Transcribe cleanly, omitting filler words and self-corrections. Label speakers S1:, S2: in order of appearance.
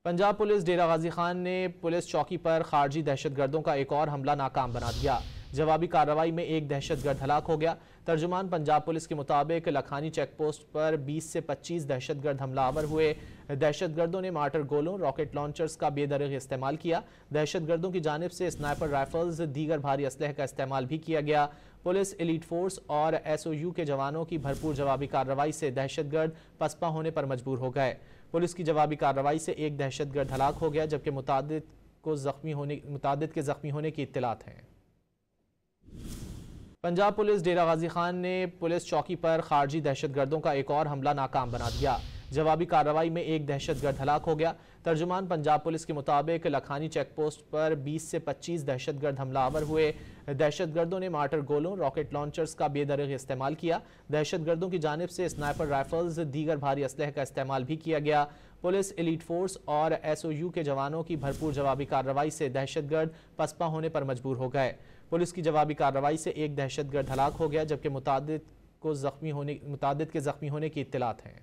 S1: Punjab police डेरा गाजी खान ने police चौकी पर खारजी दहशतगर्दों का एक और हमला नाकाम बना दिया। जवाबी कार्रवाई में एक दहशतगर्द हलाक हो गया। तर्जुमान पंजाब पुलिस के मुताबिक लखानी चेक पोस्ट पर 20 से 25 दहशतगर्द हमलावर हुए। दहशतगर्दों ने मार्टर गोलों, रॉकेट लॉन्चर्स का बेदरग इस्तेमाल किया। दहशतगर्दों की जानिब से स्नाइपर राइफल्स, दीगर भारी असलहे का इस्तेमाल भी किया गया। पुलिस, एलीट फोर्स और SOU के जवानों की भरपूर जवाबी कार्रवाई से दहशतगर्द पसपा होने पर मजबूर हो गए। पुलिस की जवाबी कार्रवाई से एक दहशतगर्द हलाक हो गया, जबकि मुतादिद के जख्मी होने की इत्तलात हैं। पंजाब पुलिस डेरा गाजी खान ने पुलिस चौकी पर खारजी दहशतगर्दों का एक और हमला नाकाम बना दिया। जवाबी कार्रवाई में एक दहशतगर्द हलाक हो गया। तर्जुमान पंजाब पुलिस के मुताबिक लखानी चेक पोस्ट पर 20 से 25 दहशतगर्द हमलावर हुए। दहशतगर्दों ने मार्टर गोलों, रॉकेट लॉन्चर्स का बेदरग इस्तेमाल किया। दहशतगर्दों की जानिब से स्नाइपर राइफल्स, दीगर भारी असलहे का इस्तेमाल भी किया गया। पुलिस, एलीट फोर्स और SOU के जवानों की भरपूर जवाबी कार्रवाई से दहशतगर्द पसपा होने पर मजबूर हो गए। पुलिस की जवाबी कार्रवाई से एक दहशतगर्द हलाक हो गया, जबकि मुतादिद के जख्मी होने की इत्तलात हैं।